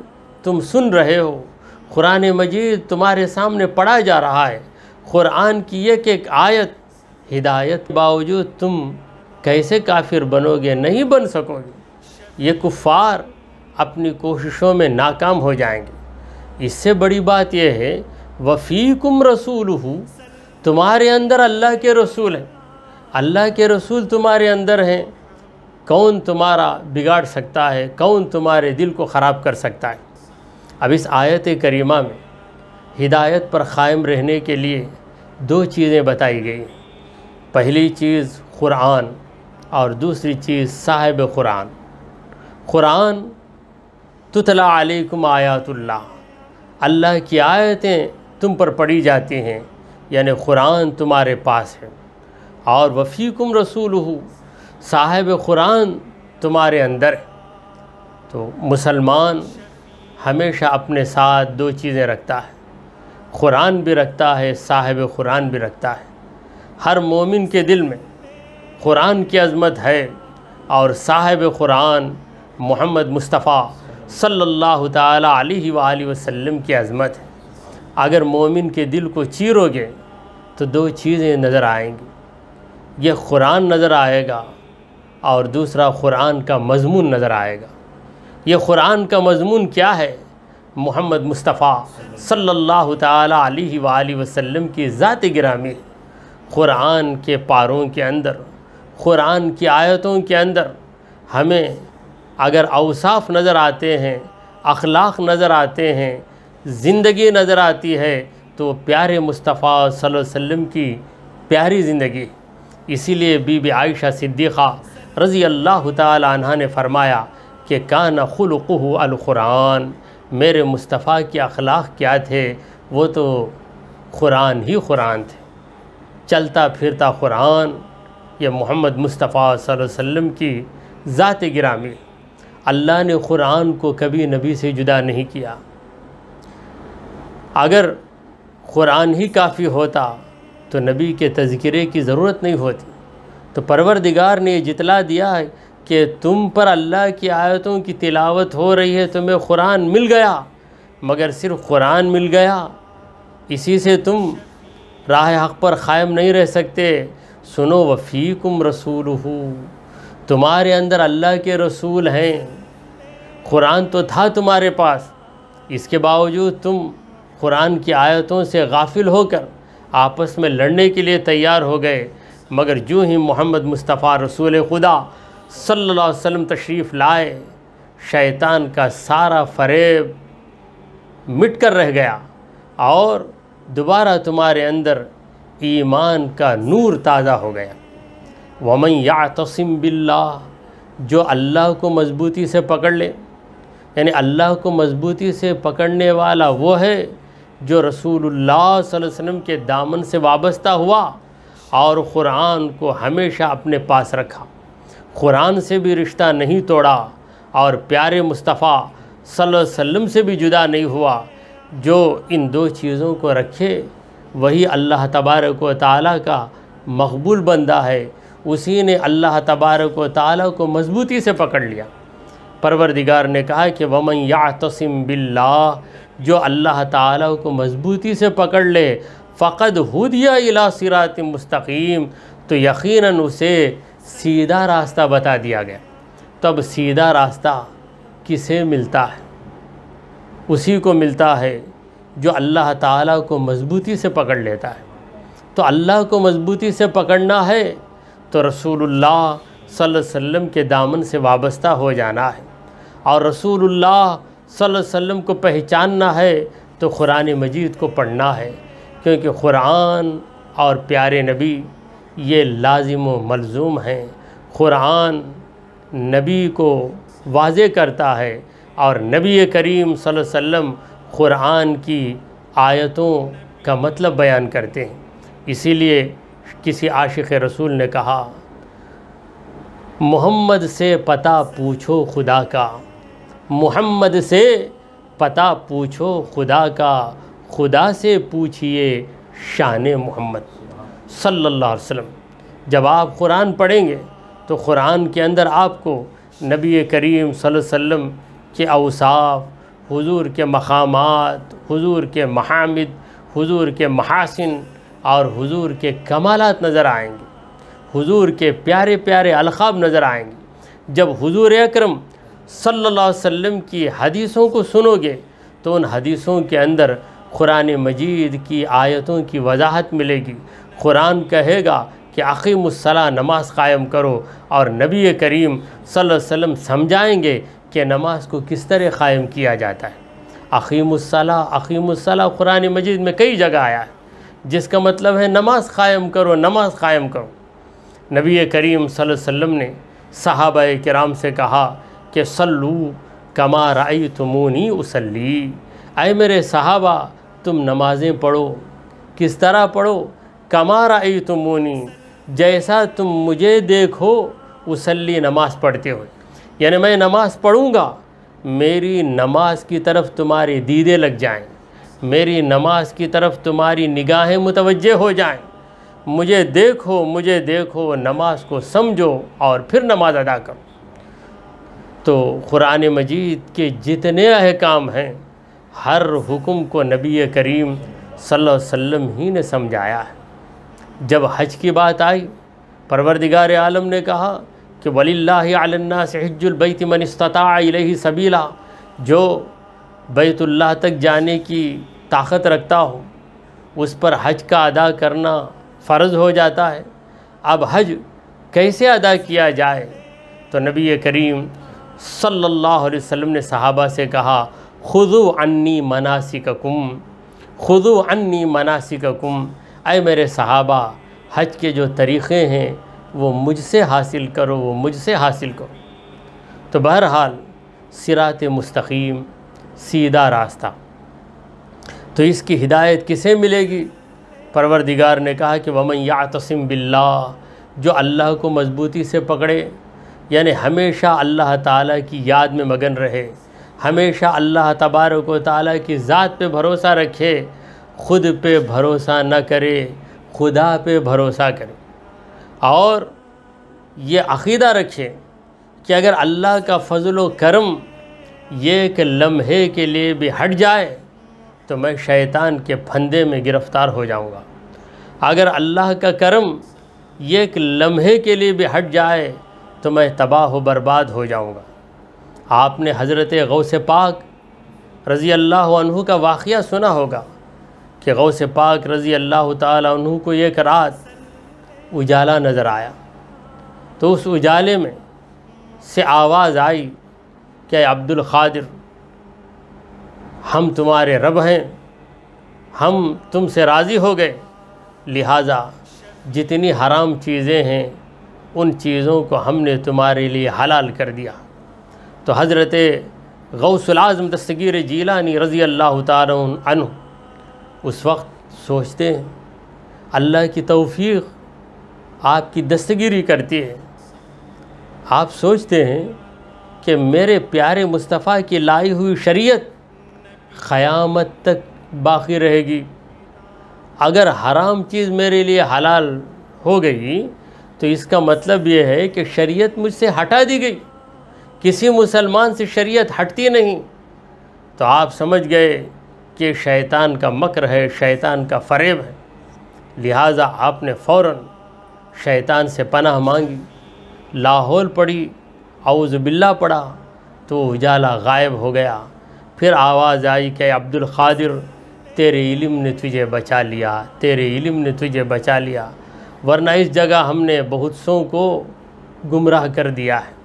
تم سن رہے ہو، قرآن مجید تمہارے سامنے پڑھا جا رہا ہے، قرآن کی ایک ایک آیت ہدایت کے باوجود تم کیسے کافر بنو گے؟ نہیں بن سکو گے، یہ کفار اپنی کوششوں میں ناکام ہو جائیں گے۔ اس سے بڑی بات یہ ہے وَفِيكُمْ رَسُولُهُ، تمہارے اندر اللہ کے رسول ہیں، اللہ کے رسول تمہارے اندر ہیں، کون تمہارا بگاڑ سکتا ہے؟ کون تمہارے دل کو خراب کر سکتا ہے؟ اب اس آیت کریمہ میں ہدایت پر قائم رہنے کے لیے دو چیزیں بتائی گئی، پہلی چیز قرآن اور دوسری چیز صاحب قرآن۔ قرآن تتلا علیکم آیات اللہ، اللہ کی آیتیں تم پر پڑھی جاتی ہیں، یعنی قرآن تمہارے پاس ہے، اور وفیکم رسولہ، صاحب قرآن تمہارے اندر ہے۔ تو مسلمان ہمیشہ اپنے ساتھ دو چیزیں رکھتا ہے، قرآن بھی رکھتا ہے، صاحب قرآن بھی رکھتا ہے۔ ہر مومن کے دل میں قرآن کی عظمت ہے اور صاحب قرآن محمد مصطفیٰ صلی اللہ تعالی علیہ وآلہ وسلم کی عظمت ہے۔ اگر مومن کے دل کو چیرو گے تو دو چیزیں نظر آئیں گی، یہ قرآن نظر آئے گا اور دوسرا قرآن کا مضمون نظر آئے گا۔ یہ قرآن کا مضمون کیا ہے؟ محمد مصطفیٰ صلی اللہ تعالی علیہ وآلہ وسلم کی ذات گرامی۔ قرآن کے پاروں کے اندر، قرآن کی آیتوں کے اندر ہمیں اگر اوصاف نظر آتے ہیں، اخلاق نظر آتے ہیں، زندگی نظر آتی ہے تو پیارے مصطفیٰ صلی اللہ علیہ وسلم کی پیاری زندگی۔ اسی لیے بی بی عائشہ صدیقہ رضی اللہ تعالی عنہ نے فرمایا کہ کان خلقہ القرآن، میرے مصطفیٰ کے اخلاق کیا تھے؟ وہ تو قرآن ہی قرآن تھے، چلتا پھرتا قرآن۔ یہ محمد مصطفیٰ صلی اللہ علیہ وسلم کی ذات گرامی۔ اللہ نے قرآن کو کبھی نبی سے جدا نہیں کیا۔ اگر قرآن ہی کافی ہوتا تو نبی کے تذکرے کی ضرورت نہیں ہوتی، تو پروردگار نے یہ جتلا دیا ہے کہ تم پر اللہ کی آیتوں کی تلاوت ہو رہی ہے، تمہیں قرآن مل گیا، مگر صرف قرآن مل گیا اسی سے تم راہ حق پر قائم نہیں رہ سکتے۔ سنو وفیکم رسولہ، تمہارے اندر اللہ کے رسول ہیں، قرآن تو تھا تمہارے پاس، اس کے باوجود تم قرآن کی آیتوں سے غافل ہو کر آپس میں لڑنے کے لیے تیار ہو گئے۔ مگر جو ہی محمد مصطفیٰ رسول خدا صلی اللہ علیہ وسلم تشریف لائے، شیطان کا سارا فریب مٹ کر رہ گیا اور دوبارہ تمہارے اندر ایمان کا نور تازہ ہو گیا۔ وَمَنْ يَعْتَصِمْ بِاللَّهِ، جو اللہ کو مضبوطی سے پکڑ لے، یعنی اللہ کو مضبوطی سے پکڑنے والا وہ ہے جو رسول اللہ صلی اللہ علیہ وسلم کے دامن سے وابستہ ہوا اور قرآن کو ہمیشہ اپنے پاس رکھا، قرآن سے بھی رشتہ نہیں توڑا اور پیارے مصطفیٰ صلی اللہ علیہ وسلم سے بھی جدا نہیں ہوا۔ جو ان دو چیزوں کو رکھے وہی اللہ تبارک و تعالیٰ کا مقبول بندہ ہے، اسی نے اللہ تبارک و تعالیٰ کو مضبوطی سے پکڑ لیا۔ پروردگار نے کہا کہ وَمَنْ يَعْتَصِمْ بِاللَّهِ، جو اللہ تعالیٰ کو مضبوطی سے پکڑ لے، فَقَدْ هُدِيَ إِلَىٰ صِرَاطٍ مُسْتَقِيم، تو یقیناً اسے سیدھا راستہ بتا دیا گیا۔ تب سیدھا راستہ کسے ملتا ہے؟ اسی کو ملتا ہے جو اللہ تعالیٰ کو مضبوطی سے پکڑ لیتا ہے۔ تو اللہ کو مضبوطی سے پکڑنا ہے تو رسول اللہ صلی اللہ علیہ وسلم کے دامن سے وابستہ ہو جانا ہے، اور رسول اللہ صلی اللہ علیہ وسلم کو پہچاننا ہے تو قرآن مجید کو پڑھنا ہے، کیونکہ قرآن اور پیارے نبی یہ لازم و ملزوم ہیں۔ قرآن نبی کو واضح کرتا ہے اور نبی کریم صلی اللہ علیہ وسلم قرآن کی آیتوں کا مطلب بیان کرتے ہیں۔ اسی لیے کسی عاشق رسول نے کہا، محمد سے پتہ پوچھو خدا کا، محمد سے پتہ پوچھو خدا کا، خدا سے پوچھئے شان محمد صلی اللہ علیہ وسلم۔ جب آپ قرآن پڑھیں گے تو قرآن کے اندر آپ کو نبی کریم صلی اللہ علیہ وسلم کے اوصاف، حضور کے مقامات، حضور کے محامد، حضور کے محاسن اور حضور کے کمالات نظر آئیں گے، حضور کے پیارے پیارے القاب نظر آئیں گے۔ جب حضور اکرم صلی اللہ علیہ وسلم کی حدیثوں کو سنو گے تو ان حدیثوں کے اندر قرآن مجید کی آیتوں کی وضاحت ملے گی۔ قرآن کہے گا کہ اقیموا الصلاۃ، نماز قائم کرو، اور نبی کریم صلی اللہ علیہ وسلم سمجھائیں گے کہ نماز کو کس طرح قائم کیا جاتا ہے۔ اقیموا الصلاۃ، اقیموا الصلاۃ قرآن مجید میں کئی جگہ آیا ہے، جس کا مطلب ہے نماز قائم کرو، نماز قائم کرو۔ نبی کریم صلی اللہ علیہ وسلم نے صحابہ کرام سے کہا کہ صلو کما رأیتمونی اصلی، اے میرے صحابہ تم نمازیں پڑھو، کس طرح پڑھو؟ کما رأیتمونی، جیسا تم مجھے دیکھو اصلی، نماز پڑھتے ہوئے، یعنی میں نماز پڑھوں گا، میری نماز کی طرف تمہارے دیدے لگ جائیں، میری نماز کی طرف تمہاری نگاہیں متوجہ ہو جائیں، مجھے دیکھو، مجھے دیکھو، نماز کو سمجھو اور پھر نماز ادا کرو۔ تو قرآن مجید کے جتنے احکام ہیں، ہر حکم کو نبی کریم صلی اللہ علیہ وسلم ہی نے سمجھایا ہے۔ جب حج کی بات آئی، پروردگار عالم نے کہا کہ وَلِلَّهِ عَلَى النَّاسِ حِجُّ الْبَيْتِ مَنِ اسْتَطَاعَ إِلَيْهِ سَبِيلًا، جو بیت اللہ تک جانے کی طاقت رکھتا ہو اس پر حج کا ادا کرنا فرض ہو جاتا ہے۔ اب حج کیسے ادا کیا جائے؟ تو نبی کریم صلی اللہ علیہ وسلم نے صحابہ سے کہا خذوا عنی مناسککم، خذوا عنی مناسککم، اے میرے صحابہ حج کے جو طریقے ہیں وہ مجھ سے حاصل کرو، وہ مجھ سے حاصل کرو۔ تو بہرحال صراط مستقیم، سیدھا راستہ، تو اس کی ہدایت کسے ملے گی؟ پروردگار نے کہا کہ وَمَنْ يَعْتَصِمْ بِاللَّهِ، جو اللہ کو مضبوطی سے پکڑے، یعنی ہمیشہ اللہ تعالیٰ کی یاد میں مگن رہے، ہمیشہ اللہ تبارک و تعالیٰ کی ذات پہ بھروسہ رکھے، خود پہ بھروسہ نہ کرے، خدا پہ بھروسہ کرے، اور یہ عقیدہ رکھیں کہ اگر اللہ کا فضل و کرم یہ ایک لمحے کے لیے بھی ہٹ جائے تو میں شیطان کے پھندے میں گرفتار ہو جاؤں گا۔ اگر اللہ کا کرم یہ ایک لمحے کے لیے بھی ہٹ جائے تو میں تباہ و برباد ہو جاؤں گا۔ آپ نے حضرت غوث پاک رضی اللہ عنہ کا واقعہ سنا ہوگا کہ غوث پاک رضی اللہ تعالی عنہ کو ایک رات اجالا نظر آیا، تو اس اجالے میں سے آواز آئی کہ اے عبد القادر، ہم تمہارے رب ہیں، ہم تم سے راضی ہو گئے، لہٰذا جتنی حرام چیزیں ہیں ان چیزوں کو ہم نے تمہارے لیے حلال کر دیا۔ تو حضرت غوث العظم دستگیر جیلانی رضی اللہ تعالی عنہ اس وقت سوچتے ہیں اللہ کی توفیق آپ کی دستگیری کرتی ہے۔ آپ سوچتے ہیں کہ میرے پیارے مصطفیٰ کی لائی ہوئی شریعت قیامت تک باقی رہے گی۔ اگر حرام چیز میرے لیے حلال ہو گئی تو اس کا مطلب یہ ہے کہ شریعت مجھ سے ہٹا دی گئی، کسی مسلمان سے شریعت ہٹتی نہیں۔ تو آپ سمجھ گئے کہ شیطان کا مکر ہے، شیطان کا فریب ہے، لہٰذا آپ نے فوراً شیطان سے پناہ مانگی، لاحول پڑھی، اعوذ باللہ پڑھا، تو اجالا غائب ہو گیا۔ پھر آواز آئی کہ عبد القادر، تیرے علم نے تجھے بچا لیا، تیرے علم نے تجھے بچا لیا، ورنہ اس جگہ ہم نے بہت سوں کو گمراہ کر دیا ہے۔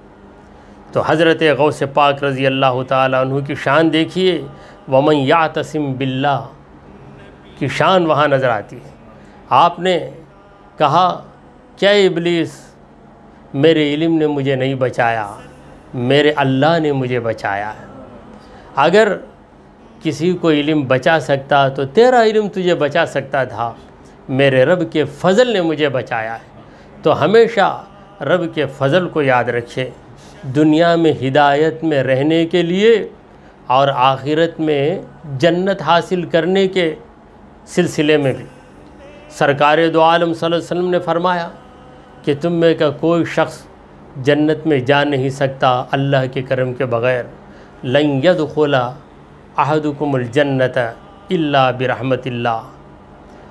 تو حضرت غوث پاک رضی اللہ تعالیٰ عنہ کی شان دیکھیے، وَمَنْ يَعْتَصِمْ بِاللَّهِ کی شان وہاں نظر آتی ہے۔ آپ نے کہا کیا ابلیس، میرے علم نے مجھے نہیں بچایا، میرے اللہ نے مجھے بچایا ہے۔ اگر کسی کو علم بچا سکتا تو تیرا علم تجھے بچا سکتا تھا، میرے رب کے فضل نے مجھے بچایا ہے۔ تو ہمیشہ رب کے فضل کو یاد رکھے، دنیا میں ہدایت میں رہنے کے لیے اور آخرت میں جنت حاصل کرنے کے سلسلے میں بھی۔ سرکار دو عالم صلی اللہ علیہ وسلم نے فرمایا کہ تم میں کا کوئی شخص جنت میں جا نہیں سکتا اللہ کے کرم کے بغیر۔ لن يدخل احدکم الجنت الا برحمت اللہ،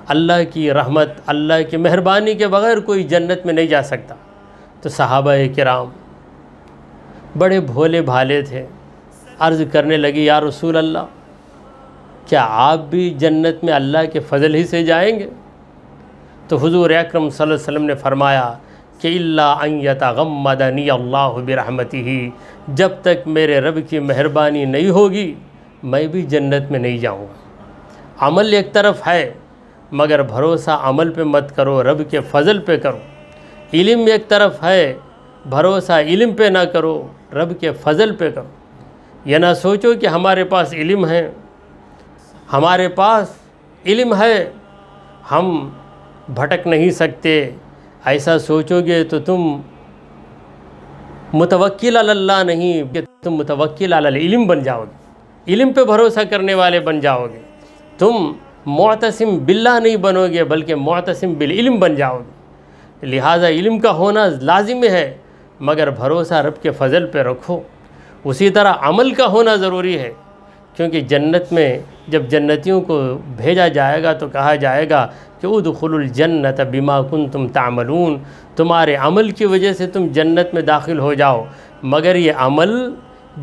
اللہ کی رحمت، اللہ کی مہربانی کے بغیر کوئی جنت میں نہیں جا سکتا۔ تو صحابہ کرام بڑے بھولے بھالے تھے، عرض کرنے لگی یا رسول اللہ، کیا آپ بھی جنت میں اللہ کے فضل ہی سے جائیں گے؟ تو حضور اکرم صلی اللہ علیہ وسلم نے فرمایا کہ الا ان یتغمدنی اللہ برحمتہ، جب تک میرے رب کی مہربانی نہیں ہوگی میں بھی جنت میں نہیں جاؤں گا۔ عمل ایک طرف ہے مگر بھروسہ عمل پہ مت کرو، رب کے فضل پہ کرو۔ علم ایک طرف ہے، بھروسہ علم پہ نہ کرو، رب کے فضل پہ کرو۔ یہ نہ سوچو کہ ہمارے پاس علم ہے، ہمارے پاس علم ہے ہم بھٹک نہیں سکتے، ایسا سوچو گے تو تم متوکل علی اللہ نہیں کہ تم متوکل علی العلم بن جاؤ گے، علم پہ بھروسہ کرنے والے بن جاؤ گے۔ تم معتصم باللہ نہیں بنو گے بلکہ معتصم بالعلم بن جاؤ گے۔ لہٰذا علم کا ہونا لازم ہے مگر بھروسہ رب کے فضل پہ رکھو۔ اسی طرح عمل کا ہونا ضروری ہے، کیونکہ جنت میں جب جنتیوں کو بھیجا جائے گا تو کہا جائے گا کہ ادخلوا الجنت بما کنتم تعملون، تمہارے عمل کی وجہ سے تم جنت میں داخل ہو جاؤ، مگر یہ عمل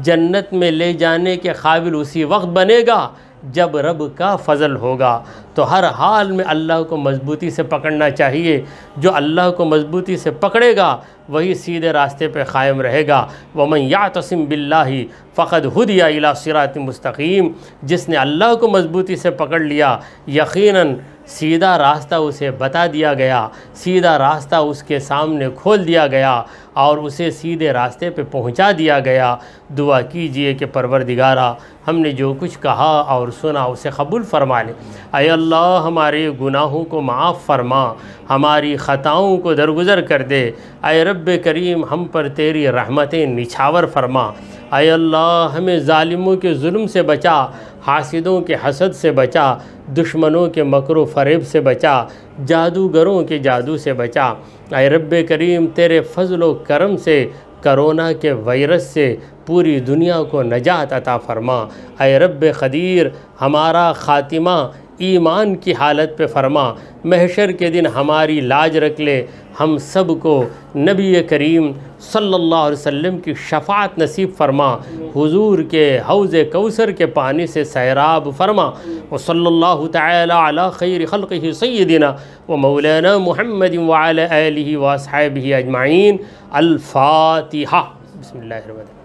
جنت میں لے جانے کے قابل اسی وقت بنے گا جب رب کا فضل ہوگا۔ تو ہر حال میں اللہ کو مضبوطی سے پکڑنا چاہیے، جو اللہ کو مضبوطی سے پکڑے گا وہی سیدھے راستے پہ قائم رہے گا۔ وَمَنْ يَعْتَصِمْ بِاللَّهِ فَقَدْ هُدِيَ إِلَىٰ صِرَاطٍ مُسْتَقِيمٍ، جس نے اللہ کو مضبوطی سے پکڑ لیا یقیناً سیدھا راستہ اسے بتا دیا گیا، سیدھا راستہ اس کے سامنے کھول دیا گیا اور اسے سیدھے راستے پہ پہنچا دیا گیا۔ دعا کیجئے کہ پروردگارا ہم نے جو کچھ کہا اور سنا اسے قبول فرما لے۔ اے اللہ ہمارے گناہوں کو معاف فرما، ہماری خطاؤں کو درگزر کر دے۔ اے رب کریم ہم پر تیری رحمتیں نچھاور فرما۔ اے اللہ ہمیں ظالموں کے ظلم سے بچا، حاسدوں کے حسد سے بچا، دشمنوں کے مکر و فریب سے بچا، جادوگروں کے جادو سے بچا۔ اے رب کریم تیرے فضل و کرم سے کرونا کے وائرس سے پوری دنیا کو نجات عطا فرما۔ اے رب قدیر ہمارا خاتمہ ایمان کی حالت پہ فرما، محشر کے دن ہماری لاج رکھ لے، ہم سب کو نبی کریم صلی اللہ علیہ وسلم کی شفاعت نصیب فرما، حضور کے حوض کوثر کے پانی سے سیراب فرما۔ وصلی اللہ تعالی علی خیر خلقہ سیدنا و مولانا محمد وعلی آلہ واصحابہ اجمعین۔ الفاتحہ۔ بسم اللہ الرحمن الرحیم۔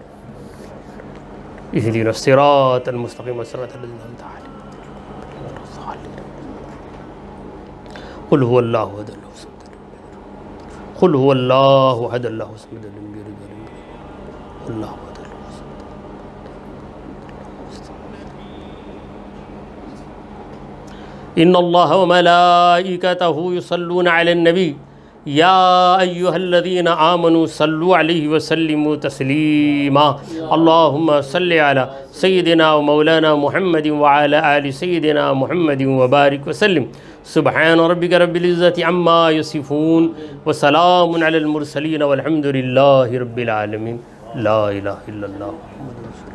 اہدنا الصراط المستقیم صراط الذین انعمت علیہم قل هو اللہ احد اللہ الصمد قل هو اللہ احد اللہ الصمد لم یلد ولم یولد اللہ احد اللہ الصمد۔ ان اللہ وملائکتہ یصلون علی النبی یا ایہا الذین آمنوا صلوا علیہ وسلموا تسلیما۔ اللہم صلی علی سیدنا و مولانا محمد وعلی آل سیدنا محمد وبارک وسلم۔ سبحان ربک رب العزت عما یصفون وسلام علی المرسلین والحمد للہ رب العالمین۔ لا الہ الا اللہ محمد رسول اللہ۔